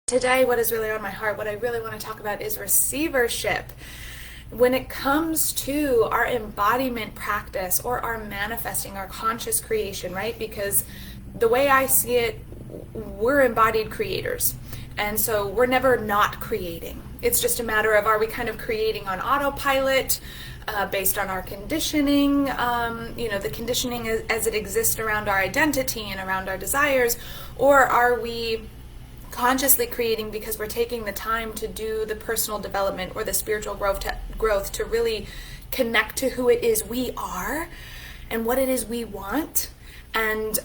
Today, what is really on my heart, what I really want to talk about is receivership. When it comes to our embodiment practice or our manifesting, our conscious creation, right? Because the way I see it, we're embodied creators. And so we're never not creating. It's just a matter of, are we kind of creating on autopilot based on our conditioning, the conditioning as it exists around our identity and around our desires, or are we consciously creating because we're taking the time to do the personal development or the spiritual growth to really connect to who it is we are and what it is we want and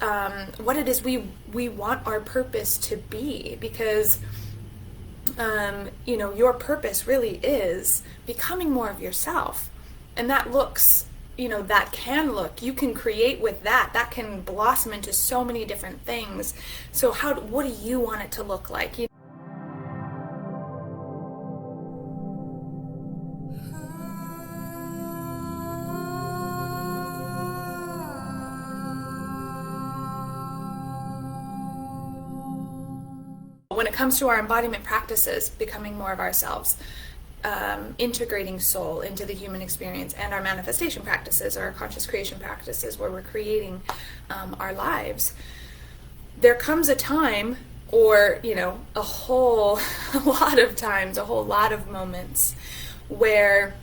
what it is we want our purpose to be, because your purpose really is becoming more of yourself. And that looks, you can create with that can blossom into so many different things. So what do you want it to look like? When it comes to our embodiment practices, becoming more of ourselves, integrating soul into the human experience, and our manifestation practices or our conscious creation practices where we're creating our lives, there comes a time, or a whole lot of times, a whole lot of moments where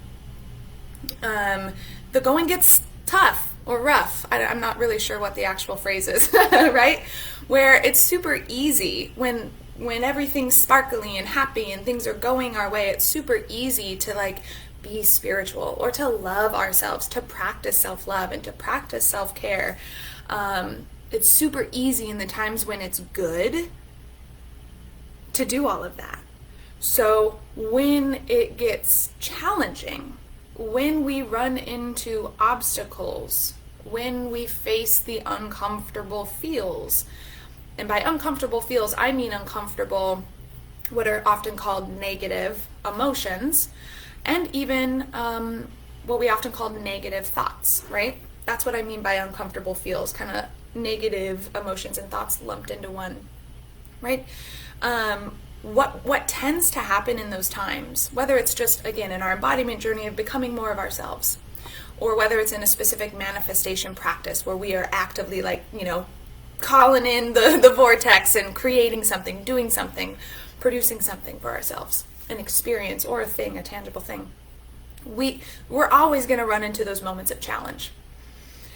the going gets tough or rough. I'm not really sure what the actual phrase is, right? Where it's super easy when everything's sparkly and happy and things are going our way. It's super easy to be spiritual or to love ourselves, to practice self-love and to practice self-care. It's super easy in the times when it's good to do all of that. So when it gets challenging, when we run into obstacles, when we face the uncomfortable feels, and by uncomfortable feels, I mean uncomfortable, what are often called negative emotions, and even what we often call negative thoughts, right? That's what I mean by uncomfortable feels, kind of negative emotions and thoughts lumped into one, right? What tends to happen in those times, whether it's just, again, in our embodiment journey of becoming more of ourselves, or whether it's in a specific manifestation practice where we are actively calling in the vortex and creating something, doing something, producing something for ourselves, an experience or a thing, a tangible thing. We're always going to run into those moments of challenge.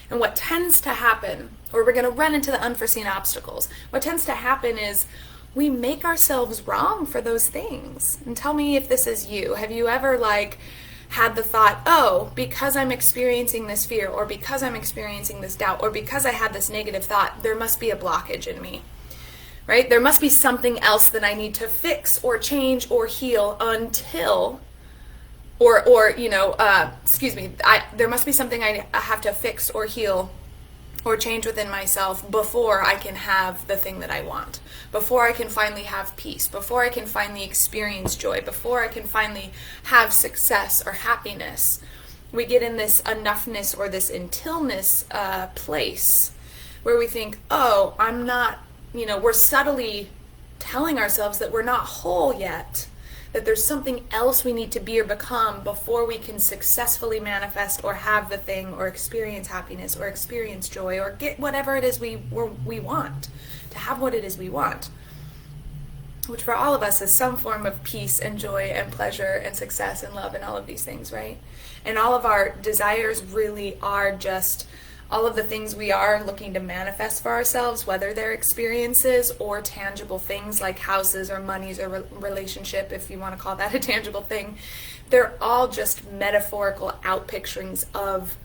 And what tends to happen, or we're going to run into the unforeseen obstacles, what tends to happen is we make ourselves wrong for those things. And tell me if this is you. Have you ever had the thought, oh, because I'm experiencing this fear, or because I'm experiencing this doubt, or because I had this negative thought, there must be a blockage in me, right? There must be something else that I need to fix or change or heal until, there must be something I have to fix or heal or change within myself before I can have the thing that I want, before I can finally have peace, before I can finally experience joy, before I can finally have success or happiness. We get in this enoughness or this untilness place where we think, oh, I'm not, we're subtly telling ourselves that we're not whole yet, that there's something else we need to be or become before we can successfully manifest or have the thing or experience happiness or experience joy or get whatever it is we want, to have what it is we want, which for all of us is some form of peace and joy and pleasure and success and love and all of these things, right? And all of our desires really are just all of the things we are looking to manifest for ourselves, whether they're experiences or tangible things like houses or monies or relationship, if you want to call that a tangible thing. They're all just metaphorical outpicturings of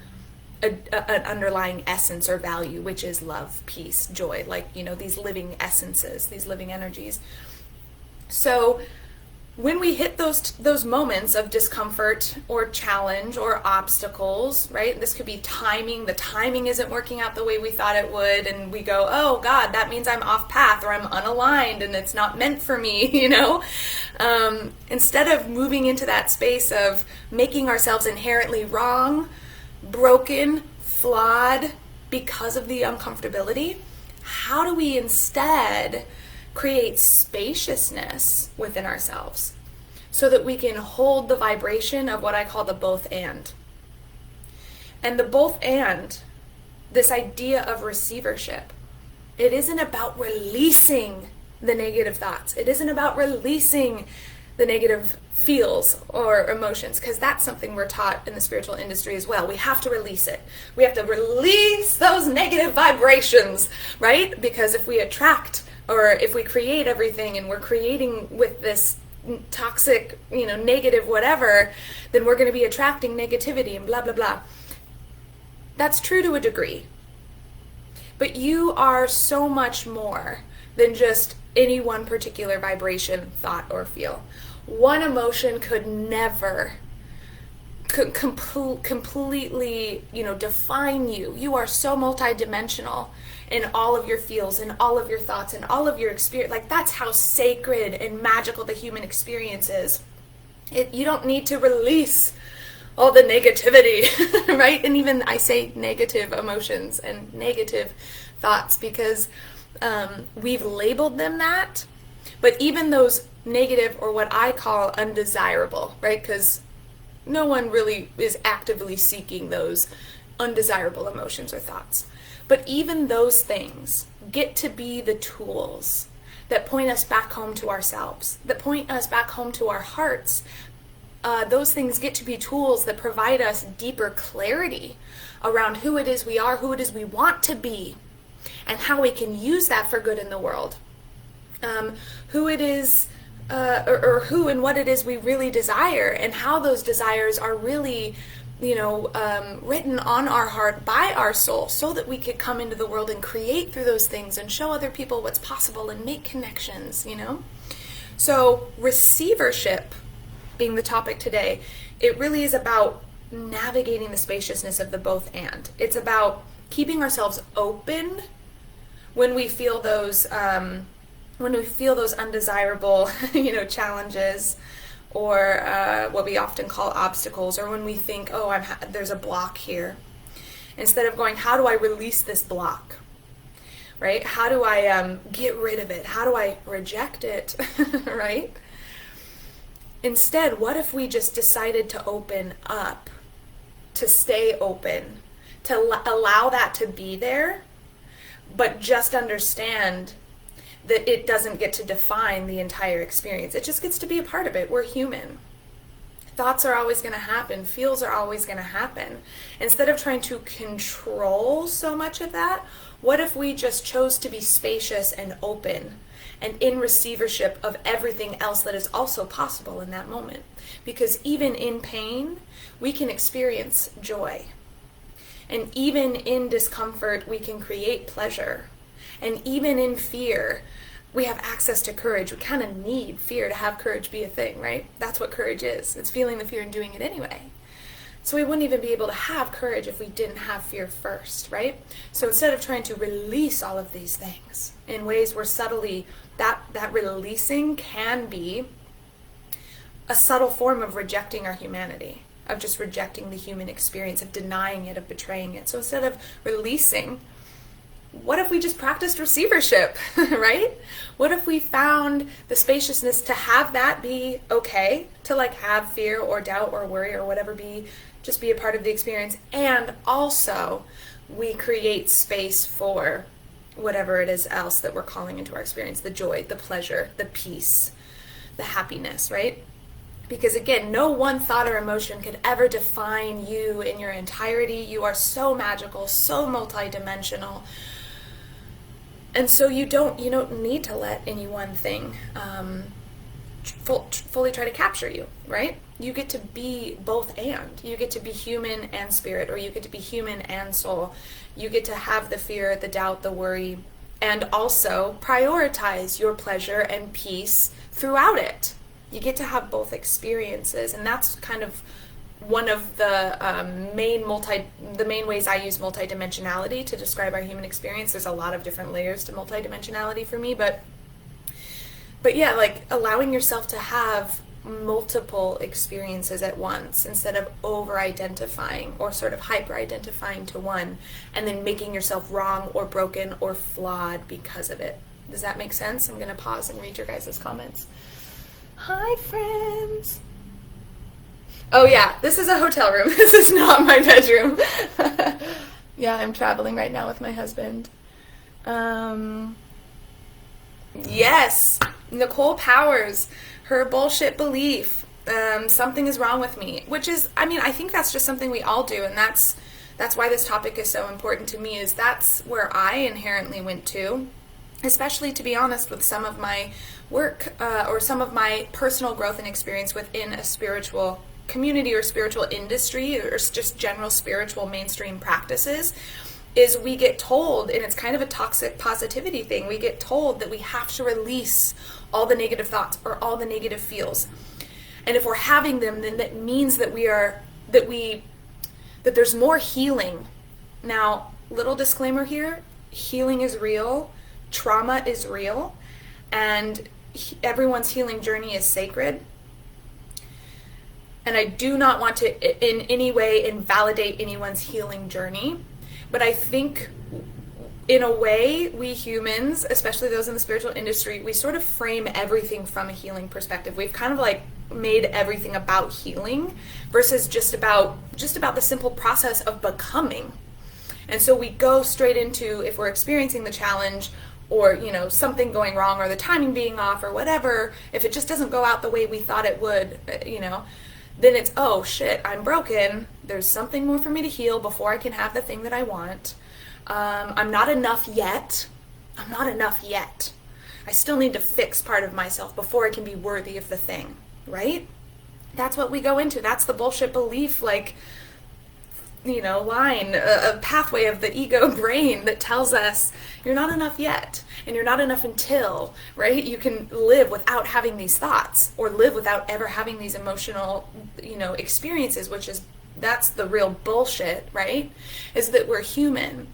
an underlying essence or value, which is love, peace, joy, these living essences, these living energies. So when we hit those moments of discomfort or challenge or obstacles, right? This could be timing. The timing isn't working out the way we thought it would, and we go, oh God, that means I'm off path or I'm unaligned and it's not meant for me, Instead of moving into that space of making ourselves inherently wrong, broken, flawed because of the uncomfortability, how do we instead create spaciousness within ourselves so that we can hold the vibration of what I call the both and. And the both and, this idea of receivership, it isn't about releasing the negative thoughts. It isn't about releasing the negative feels or emotions, because that's something we're taught in the spiritual industry as well. We have to release it. We have to release those negative vibrations, right? Because if we attract, or if we create everything and we're creating with this toxic, negative whatever, then we're going to be attracting negativity and blah, blah, blah. That's true to a degree. But you are so much more than just any one particular vibration, thought, or feel. One emotion could never completely, define you. You are so multidimensional in all of your feels and all of your thoughts and all of your experience. Like, that's how sacred and magical the human experience is. You don't need to release all the negativity, right? And even I say negative emotions and negative thoughts because we've labeled them that. But even those negative, or what I call undesirable, right? Because no one really is actively seeking those undesirable emotions or thoughts. But even those things get to be the tools that point us back home to ourselves, that point us back home to our hearts. Those things get to be tools that provide us deeper clarity around who it is we are, who it is we want to be, and how we can use that for good in the world. Who it is, or who and what it is we really desire, and how those desires are really, written on our heart by our soul, so that we could come into the world and create through those things and show other people what's possible and make connections, So receivership being the topic today, it really is about navigating the spaciousness of the both and. It's about keeping ourselves open when we feel those undesirable, challenges, or what we often call obstacles, or when we think, there's a block here. Instead of going, how do I release this block? Right? How do I get rid of it? How do I reject it? Right? Instead, what if we just decided to open up, to stay open, to allow that to be there, but just understand that it doesn't get to define the entire experience. It just gets to be a part of it. We're human. Thoughts are always going to happen. Feels are always going to happen. Instead of trying to control so much of that, what if we just chose to be spacious and open and in receivership of everything else that is also possible in that moment? Because even in pain, we can experience joy. And even in discomfort, we can create pleasure. And even in fear, we have access to courage. We kind of need fear to have courage be a thing, right? That's what courage is. It's feeling the fear and doing it anyway. So we wouldn't even be able to have courage if we didn't have fear first, right? So instead of trying to release all of these things in ways where subtly that releasing can be a subtle form of rejecting our humanity, of just rejecting the human experience, of denying it, of betraying it. So instead of releasing, what if we just practiced receivership, right? What if we found the spaciousness to have that be okay, to have fear or doubt or worry or whatever just be a part of the experience, and also we create space for whatever it is else that we're calling into our experience, the joy, the pleasure, the peace, the happiness, right? Because again, no one thought or emotion could ever define you in your entirety. You are so magical, so multidimensional. And so you don't need to let any one thing fully try to capture you, right? You get to be both and. You get to be human and spirit, or you get to be human and soul. You get to have the fear, the doubt, the worry, and also prioritize your pleasure and peace throughout it. You get to have both experiences, and that's kind of one of the main ways I use multidimensionality to describe our human experience. There's a lot of different layers to multidimensionality for me, but yeah, allowing yourself to have multiple experiences at once instead of over-identifying or sort of hyper-identifying to one and then making yourself wrong or broken or flawed because of it. Does that make sense? I'm going to pause and read your guys' comments. Hi, friends. Oh yeah, this is a hotel room. This is not my bedroom. Yeah, I'm traveling right now with my husband. Yes, Nicole Powers, her bullshit belief. Something is wrong with me, which is, I mean, I think that's just something we all do, and that's why this topic is so important to me, is that's where I inherently went to, especially, to be honest, with some of my work or some of my personal growth and experience within a spiritual community or spiritual industry or just general spiritual mainstream practices, is we get told, and it's kind of a toxic positivity thing, we get told that we have to release all the negative thoughts or all the negative feels. And if we're having them, then that means that that there's more healing. Now, little disclaimer here, healing is real, trauma is real, and everyone's healing journey is sacred. And I do not want to in any way invalidate anyone's healing journey, but I think in a way, we humans, especially those in the spiritual industry, we sort of frame everything from a healing perspective. We've kind of like made everything about healing versus just about the simple process of becoming. And so we go straight into, if we're experiencing the challenge or, you know, something going wrong or the timing being off or whatever, if it just doesn't go out the way we thought it would, you know, then it's, oh shit, I'm broken. There's something more for me to heal before I can have the thing that I want. I'm not enough yet. I'm not enough yet. I still need to fix part of myself before I can be worthy of the thing, right? That's what we go into. That's the bullshit belief, like, you know, line, a pathway of the ego brain that tells us you're not enough yet, and you're not enough until, right? You can live without having these thoughts, or live without ever having these emotional, you know, experiences, that's the real bullshit, right? Is that we're human.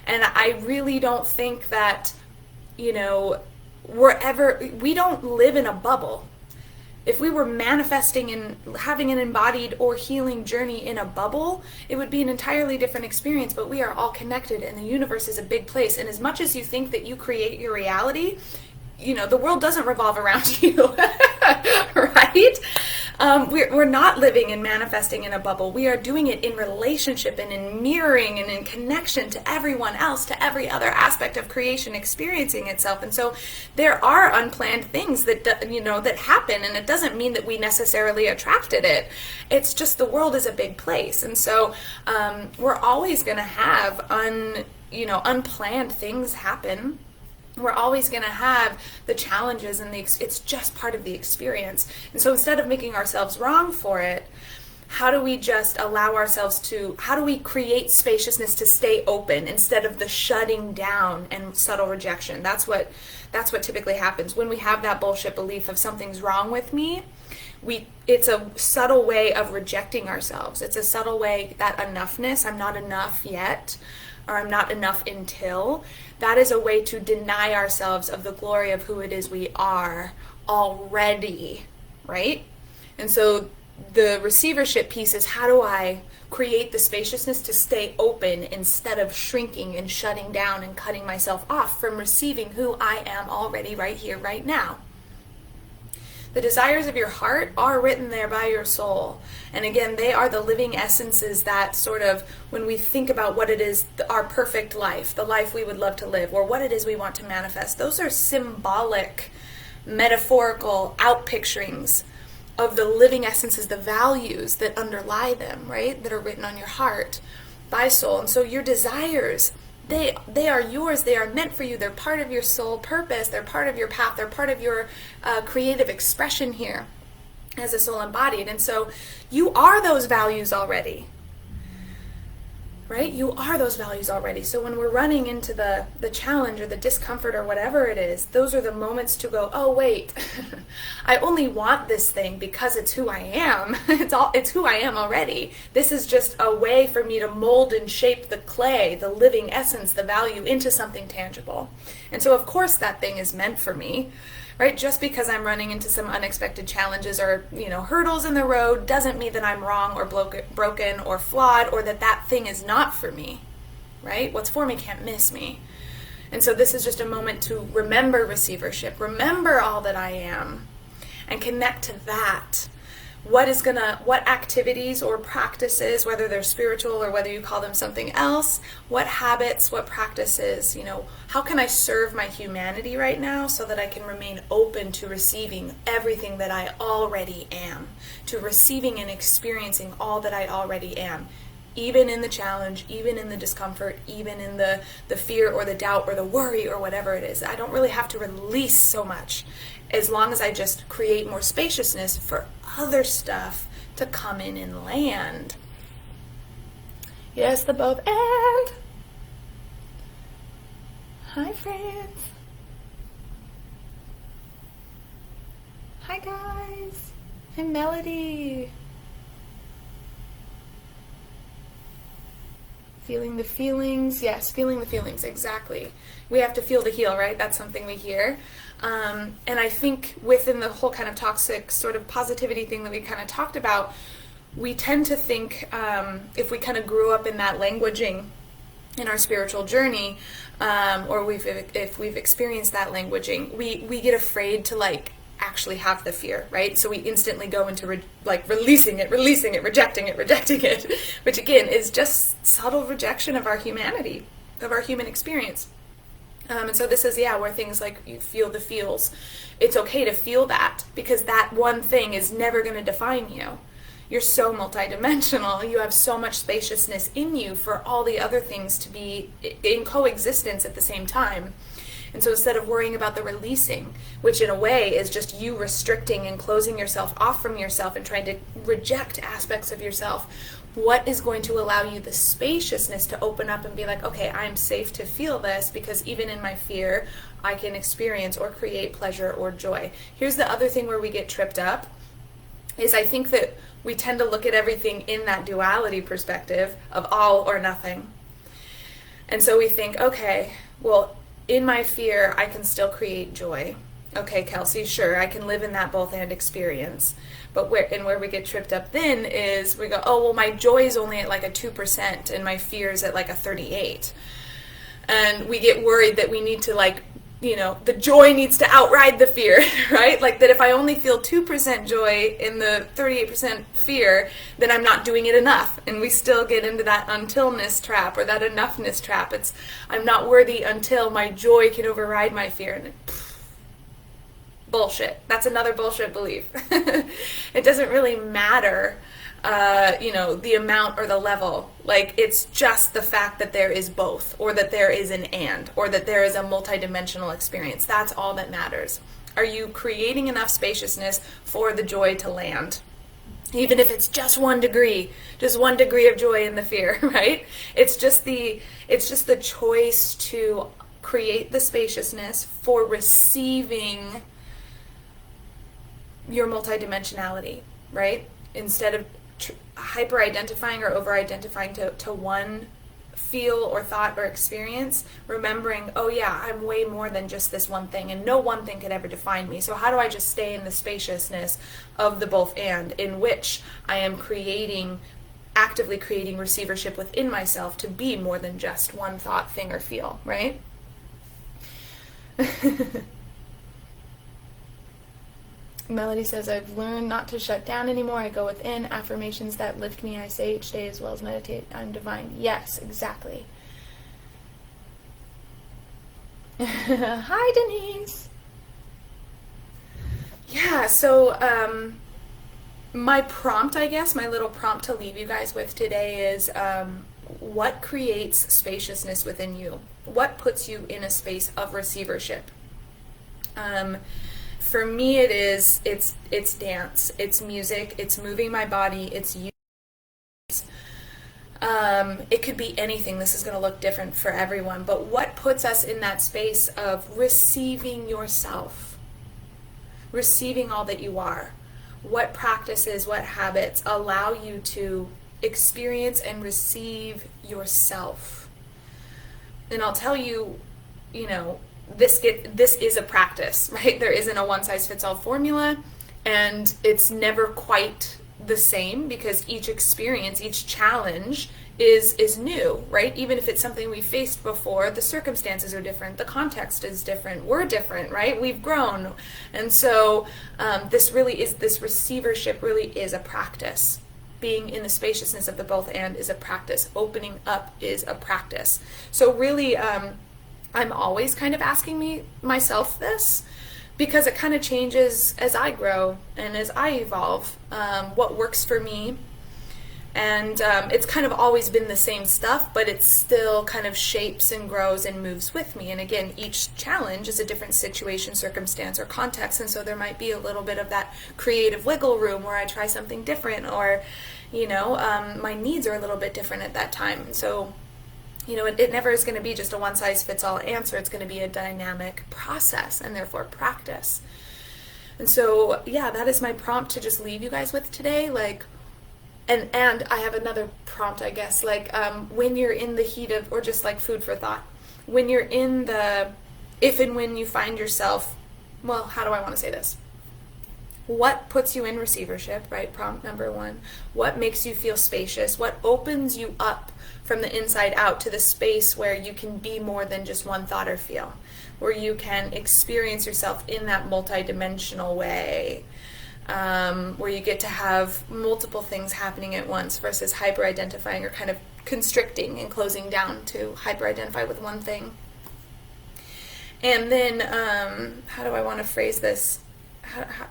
And I really don't think that, you know, we don't live in a bubble. If we were manifesting and having an embodied or healing journey in a bubble, it would be an entirely different experience, but we are all connected and the universe is a big place. And as much as you think that you create your reality, you know, the world doesn't revolve around you, right? We're not living and manifesting in a bubble. We are doing it in relationship and in mirroring and in connection to everyone else, to every other aspect of creation experiencing itself. And so there are unplanned things that, you know, that happen, and it doesn't mean that we necessarily attracted it. It's just the world is a big place. And so we're always going to have unplanned things happen. We're always going to have the challenges, and it's just part of the experience. And so instead of making ourselves wrong for it, how do we just allow ourselves how do we create spaciousness to stay open instead of the shutting down and subtle rejection? That's what typically happens when we have that bullshit belief of something's wrong with me. It's a subtle way of rejecting ourselves. It's a subtle way, that enoughness, I'm not enough yet, or I'm not enough until, that is a way to deny ourselves of the glory of who it is we are already, right? And so the receivership piece is, how do I create the spaciousness to stay open instead of shrinking and shutting down and cutting myself off from receiving who I am already right here, right now? The desires of your heart are written there by your soul. And again, they are the living essences that sort of, when we think about what it is, our perfect life, the life we would love to live, or what it is we want to manifest, those are symbolic, metaphorical outpicturings of the living essences, the values that underlie them, right? That are written on your heart by soul. And so your desires, they are yours, they are meant for you, they're part of your soul purpose, they're part of your path, they're part of your creative expression here as a soul embodied. And so you are those values already, right? You are those values already. So when we're running into the challenge or the discomfort or whatever it is, those are the moments to go, oh wait, I only want this thing because it's who I am. It's who I am already. This is just a way for me to mold and shape the clay, the living essence, the value into something tangible. And so of course that thing is meant for me, right? Just because I'm running into some unexpected challenges or, hurdles in the road doesn't mean that I'm wrong or broken or flawed, or that thing is not for me, right? What's for me can't miss me. And so this is just a moment to remember receivership, remember all that I am, and connect to that. What activities or practices, whether they're spiritual or whether you call them something else, what habits, what practices, how can I serve my humanity right now so that I can remain open to receiving everything that I already am, to receiving and experiencing all that I already am, even in the challenge, even in the discomfort, even in the fear or the doubt or the worry or whatever it is. I don't really have to release so much, as long as I just create more spaciousness for other stuff to come in and land. Yes, the both and. Hi, friends. Hi, guys. Hi, Melody. Feeling the feelings. Yes, feeling the feelings, exactly. We have to feel to heal, right? That's something we hear. And I think within the whole kind of toxic sort of positivity thing that we kind of talked about, we tend to think, if we kind of grew up in that languaging in our spiritual journey, or if we've experienced that languaging, we get afraid to actually have the fear, right? So we instantly go into releasing it, rejecting it, which again is just subtle rejection of our humanity, of our human experience. And so this is, where things like you feel the feels. It's okay to feel that, because that one thing is never going to define you. You're so multidimensional. You have so much spaciousness in you for all the other things to be in coexistence at the same time. And so instead of worrying about the releasing, which in a way is just you restricting and closing yourself off from yourself and trying to reject aspects of yourself, what is going to allow you the spaciousness to open up and be like, okay, I'm safe to feel this, because even in my fear, I can experience or create pleasure or joy. Here's the other thing where we get tripped up, is I think that we tend to look at everything in that duality perspective of all or nothing. And so we think, okay, well, in my fear, I can still create joy. Okay, Kelsey, sure, I can live in that both and experience. But where we get tripped up then is we go, oh, well, my joy is only at like a 2% and my fear is at like a 38. And we get worried that we need to the joy needs to outride the fear, right? Like that if I only feel 2% joy in the 38% fear, then I'm not doing it enough. And we still get into that untilness trap or that enoughness trap. It's, I'm not worthy until my joy can override my fear. And bullshit. That's another bullshit belief. It doesn't really matter, the amount or the level. Like, it's just the fact that there is both, or that there is an and, or that there is a multidimensional experience. That's all that matters. Are you creating enough spaciousness for the joy to land? Even if it's just 1 degree of joy in the fear, right? It's just the choice to create the spaciousness for receiving your multidimensionality, right? Instead of hyper-identifying or over-identifying to one feel or thought or experience, remembering, oh yeah, I'm way more than just this one thing, and no one thing could ever define me. So how do I just stay in the spaciousness of the both and, in which I am actively creating receivership within myself to be more than just one thought, thing, or feel, right? Melody says, I've learned not to shut down anymore. I go within. Affirmations that lift me, I say each day, as well as meditate. I'm divine. Yes, exactly. Hi, Denise. Yeah, so my prompt, I guess, my little prompt to leave you guys with today is what creates spaciousness within you? What puts you in a space of receivership? For me, it's dance, it's music, it's moving my body, it's you. It could be anything. This is going to look different for everyone, but what puts us in that space of receiving yourself, receiving all that you are? What practices, what habits allow you to experience and receive yourself? And I'll tell you, this is a practice, right? There isn't a one-size-fits-all formula, and it's never quite the same, because each experience, each challenge is new, right? Even if it's something we faced before, the circumstances are different, the context is different, we're different, right? We've grown. And so this receivership really is a practice. Being in the spaciousness of the both and is a practice. Opening up is a practice. So really, I'm always kind of asking myself this, because it kind of changes as I grow and as I evolve, what works for me. And it's kind of always been the same stuff, but it still kind of shapes and grows and moves with me. And again, each challenge is a different situation, circumstance, or context. And so there might be a little bit of that creative wiggle room where I try something different, or, my needs are a little bit different at that time. And so, it never is going to be just a one-size-fits-all answer. It's going to be a dynamic process and therefore practice. And so, that is my prompt to just leave you guys with today. And I have another prompt, I guess, when you're in the heat of, or just like food for thought, when you're in if and when you find yourself, well, how do I want to say this? What puts you in receivership, right? Prompt number 1. What makes you feel spacious? What opens you up from the inside out to the space where you can be more than just one thought or feel, where you can experience yourself in that multidimensional way, where you get to have multiple things happening at once versus hyper-identifying or kind of constricting and closing down to hyper-identify with one thing. And then, how do I want to phrase this?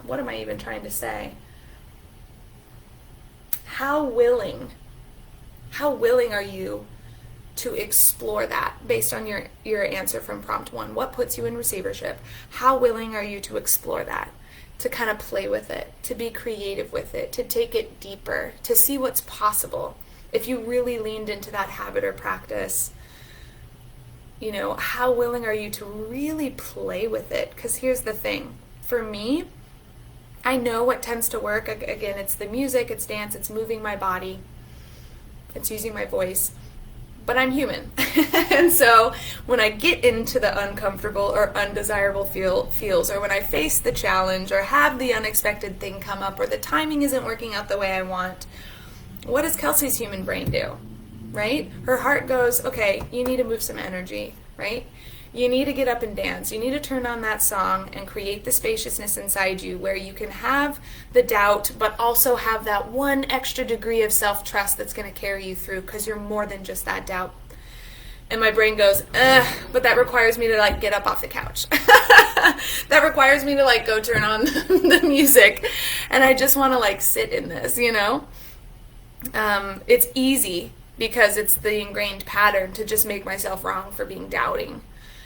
What am I even trying to say? How willing are you to explore that based on your answer from prompt 1? What puts you in receivership? How willing are you to explore that? To kind of play with it, to be creative with it, to take it deeper, to see what's possible. If you really leaned into that habit or practice, how willing are you to really play with it? Because here's the thing. For me, I know what tends to work. Again, it's the music, it's dance, it's moving my body, it's using my voice. But I'm human. And so when I get into the uncomfortable or undesirable feels, or when I face the challenge or have the unexpected thing come up, or the timing isn't working out the way I want, what does Kelsey's human brain do? Right? Her heart goes, okay, you need to move some energy, right? You need to get up and dance. You need to turn on that song and create the spaciousness inside you where you can have the doubt, but also have that one extra degree of self-trust that's going to carry you through, because you're more than just that doubt. And my brain goes, but that requires me to get up off the couch. That requires me to go turn on the music. And I just want to sit in this, It's easy because it's the ingrained pattern to just make myself wrong for being doubting.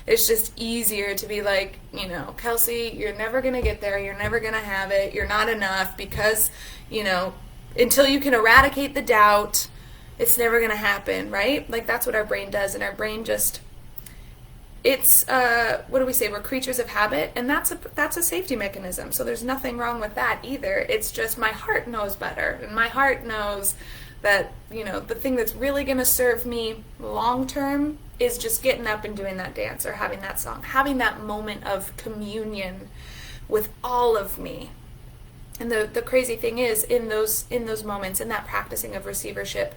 It's just easier to be Kelsey, you're never going to get there. You're never going to have it. You're not enough because, until you can eradicate the doubt, it's never going to happen, right? That's what our brain does. And our brain just, it's, what do we say? We're creatures of habit. And that's a safety mechanism. So there's nothing wrong with that either. It's just my heart knows better. And my heart knows that, the thing that's really going to serve me long term is just getting up and doing that dance or having that song, having that moment of communion with all of me. And the crazy thing is, in those moments, in that practicing of receivership,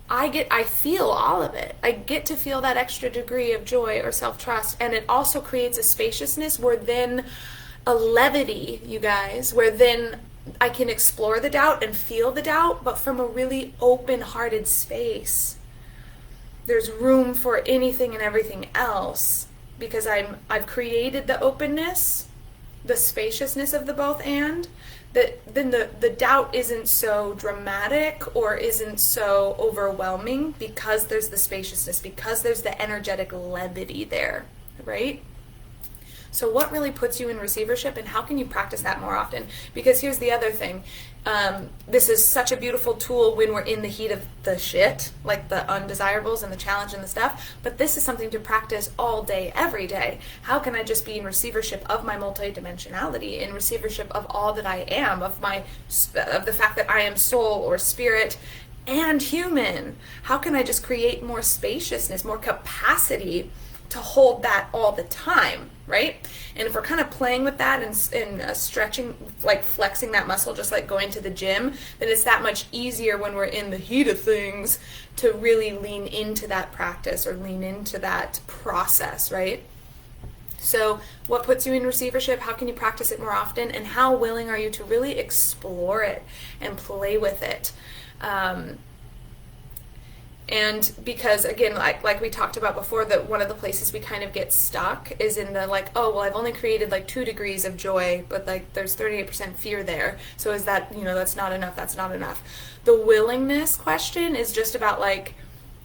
I feel all of it. I get to feel that extra degree of joy or self-trust, and it also creates a spaciousness where then a levity, you guys, where then I can explore the doubt and feel the doubt, but from a really open-hearted space. There's room for anything and everything else because I've created the openness, the spaciousness of the both and, that then the doubt isn't so dramatic or isn't so overwhelming because there's the spaciousness, because there's the energetic levity there, right? So what really puts you in receivership, and how can you practice that more often? Because here's the other thing. This is such a beautiful tool when we're in the heat of the shit, like the undesirables and the challenge and the stuff, but this is something to practice all day, every day. How can I just be in receivership of my multidimensionality, in receivership of all that I am, of the fact that I am soul or spirit and human? How can I just create more spaciousness, more capacity to hold that all the time, right? And if we're kind of playing with that and stretching, like flexing that muscle, just like going to the gym, then it's that much easier when we're in the heat of things to really lean into that practice or lean into that process, right? So what puts you in receivership? How can you practice it more often? And how willing are you to really explore it and play with it? And because, again, like we talked about before, that one of the places we kind of get stuck is in the like, oh, well, I've only created like 2 degrees of joy, but like there's 38% fear there. So is that, that's not enough, that's not enough. The willingness question is just about like,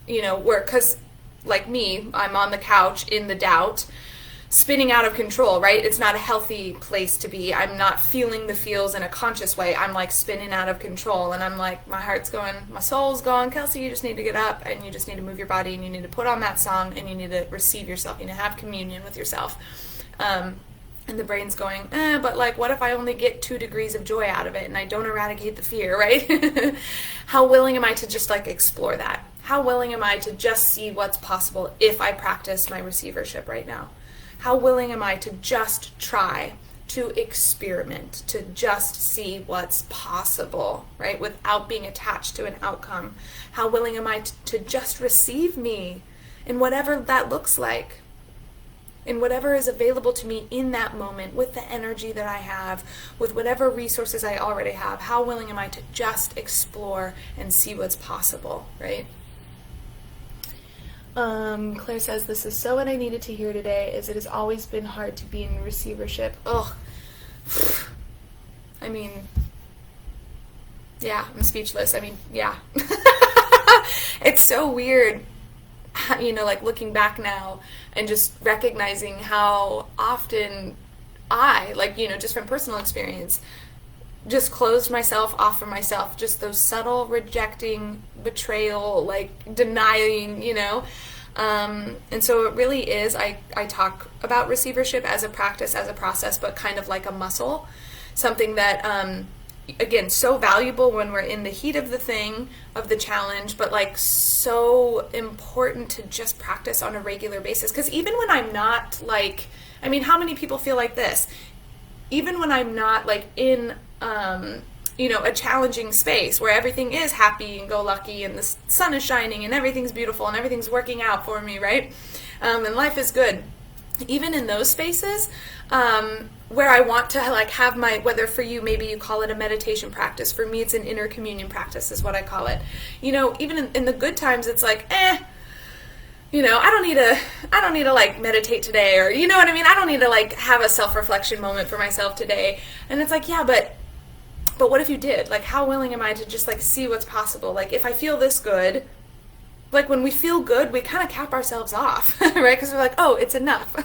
because like me, I'm on the couch in the doubt, spinning out of control, right? It's not a healthy place to be. I'm not feeling the feels in a conscious way. I'm like spinning out of control, and I'm like, my heart's going, my soul's going, Kelsey, you just need to get up, and you just need to move your body, and you need to put on that song, and you need to receive yourself, you need to have communion with yourself. And the brain's going, but like, what if I only get 2 degrees of joy out of it, and I don't eradicate the fear, right? How willing am I to just like explore that? How willing am I to just see what's possible if I practice my receivership right now? How willing am I to just try, to experiment, to just see what's possible, right, without being attached to an outcome? How willing am I to just receive me in whatever that looks like, in whatever is available to me in that moment, with the energy that I have, with whatever resources I already have? How willing am I to just explore and see what's possible, right? Claire says, this is so what I needed to hear today, as it has always been hard to be in receivership. Ugh. I mean, yeah, I'm speechless. I mean, yeah. It's so weird, like looking back now and just recognizing how often I, like, just from personal experience, just closed myself off from myself, just those subtle rejecting, betrayal, like denying, and so it really is, I talk about receivership as a practice, as a process, but kind of like a muscle, something that, again, so valuable when we're in the heat of the thing, of the challenge, but like so important to just practice on a regular basis. Because even when I'm not like, how many people feel like this? Even when I'm not like in a challenging space where everything is happy and go lucky and the sun is shining and everything's beautiful and everything's working out for me, right? And life is good. Even in those spaces, where I want to like have my, whether for you, maybe you call it a meditation practice. For me, it's an inner communion practice is what I call it. Even in the good times, it's like, I don't need to like meditate today, or you know what I mean? I don't need to like have a self-reflection moment for myself today. And it's like, yeah, but what if you did? Like, how willing am I to just like see what's possible? Like, if I feel this good, like when we feel good, we kind of cap ourselves off, right? Because we're like, oh, it's enough.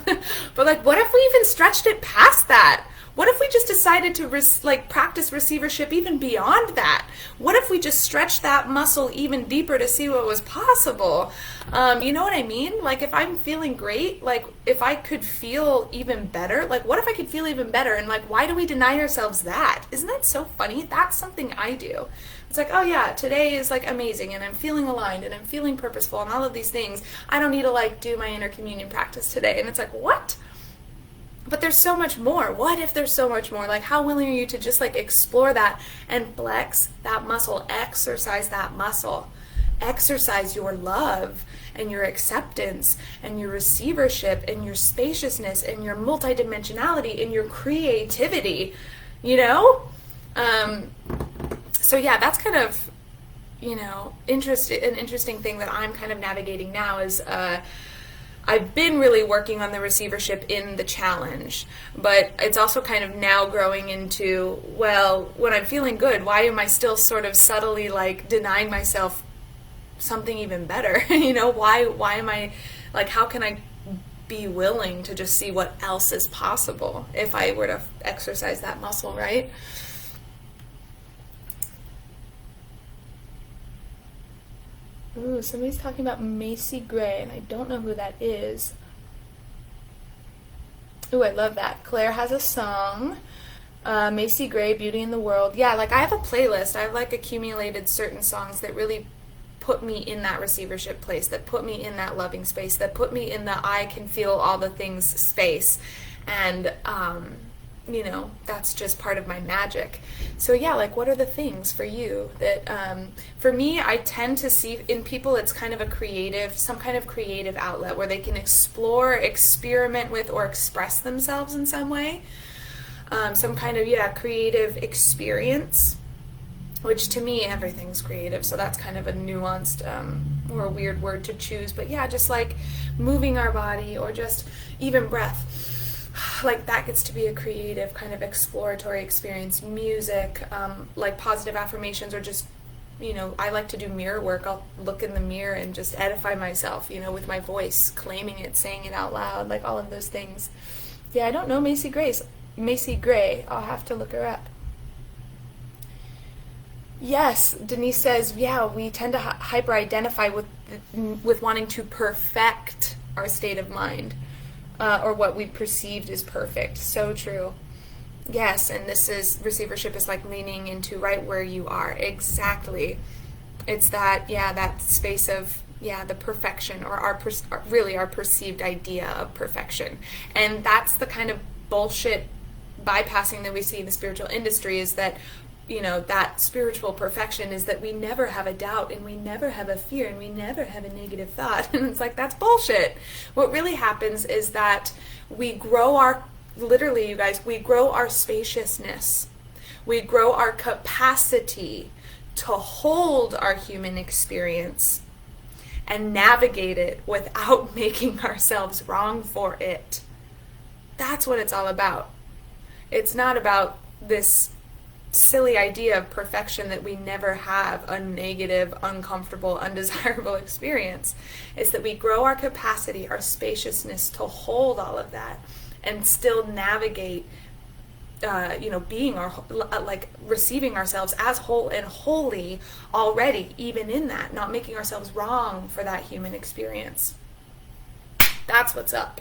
But like, what if we even stretched it past that? What if we just decided to practice receivership even beyond that? What if we just stretched that muscle even deeper to see what was possible? You know what I mean? Like, if I'm feeling great, like if I could feel even better, like what if I could feel even better? And like, why do we deny ourselves that? Isn't that so funny? That's something I do. It's like, oh yeah, today is like amazing and I'm feeling aligned and I'm feeling purposeful and all of these things. I don't need to like do my inner communion practice today. And it's like, what? But there's so much more. What if there's so much more? Like, how willing are you to just like explore that and flex that muscle, exercise that muscle, exercise your love and your acceptance and your receivership and your spaciousness and your multidimensionality and your creativity, So yeah, that's kind of, an interesting thing that I'm kind of navigating now is, I've been really working on the receivership in the challenge, but it's also kind of now growing into, well, when I'm feeling good, why am I still sort of subtly like denying myself something even better? Why am I like, how can I be willing to just see what else is possible if I were to exercise that muscle, right? Ooh, somebody's talking about Macy Gray, and I don't know who that is. Ooh, I love that. Claire has a song. Macy Gray, Beauty in the World. Yeah, like I have a playlist. I've like accumulated certain songs that really put me in that receivership place, that put me in that loving space, that put me in the I can feel all the things space. And, that's just part of my magic. So yeah, like, what are the things for you that, for me, I tend to see in people, it's kind of some kind of creative outlet where they can explore, experiment with, or express themselves in some way. Some kind of, creative experience, which to me, everything's creative. So that's kind of a nuanced, or a weird word to choose. But yeah, just like moving our body, or just even breath. Like, that gets to be a creative kind of exploratory experience. Music, like positive affirmations, or just, I like to do mirror work. I'll look in the mirror and just edify myself, with my voice, claiming it, saying it out loud, like all of those things. Yeah, I don't know Macy Gray. I'll have to look her up. Yes, Denise says, yeah, we tend to hyper-identify with wanting to perfect our state of mind. Or what we perceived as perfect. So true. Yes, and receivership is like leaning into right where you are. Exactly. It's that space of, the perfection, or our perceived idea of perfection. And that's the kind of bullshit bypassing that we see in the spiritual industry, is that, that spiritual perfection is that we never have a doubt, and we never have a fear, and we never have a negative thought. And it's like, that's bullshit. What really happens is that we grow literally, you guys, we grow our spaciousness. We grow our capacity to hold our human experience and navigate it without making ourselves wrong for it. That's what it's all about. It's not about this silly idea of perfection that we never have a negative, uncomfortable, undesirable experience. It's that we grow our capacity, our spaciousness to hold all of that and still navigate, being receiving ourselves as whole and holy already, even in that, not making ourselves wrong for that human experience. That's what's up.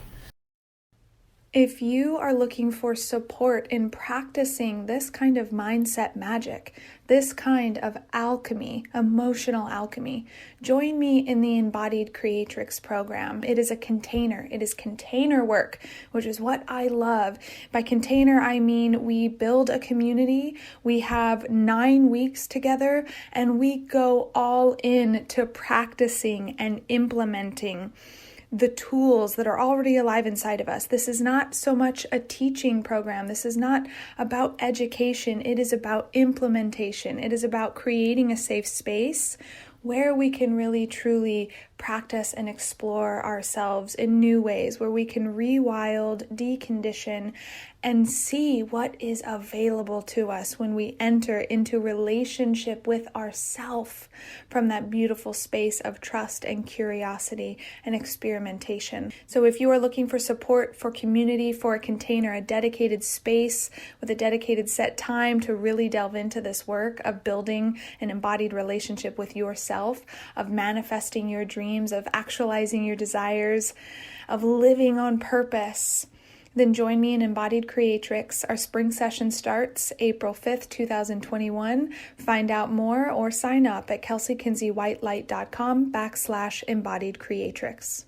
If you are looking for support in practicing this kind of mindset magic, this kind of alchemy, emotional alchemy, join me in the Embodied Creatrix Program. It is a container. It is container work, which is what I love. By container, I mean we build a community. We have 9 weeks together, and we go all in to practicing and implementing the tools that are already alive inside of us. This is not so much a teaching program. This is not about education. It is about implementation. It is about creating a safe space where we can really truly practice and explore ourselves in new ways, where we can rewild, decondition, and see what is available to us when we enter into relationship with ourself from that beautiful space of trust and curiosity and experimentation. So if you are looking for support, for community, for a container, a dedicated space with a dedicated set time to really delve into this work of building an embodied relationship with yourself, of manifesting your dreams, of actualizing your desires, of living on purpose, then join me in Embodied Creatrix. Our spring session starts April 5th, 2021. Find out more or sign up at kelseykinseywhitelight.com/embodied creatrix.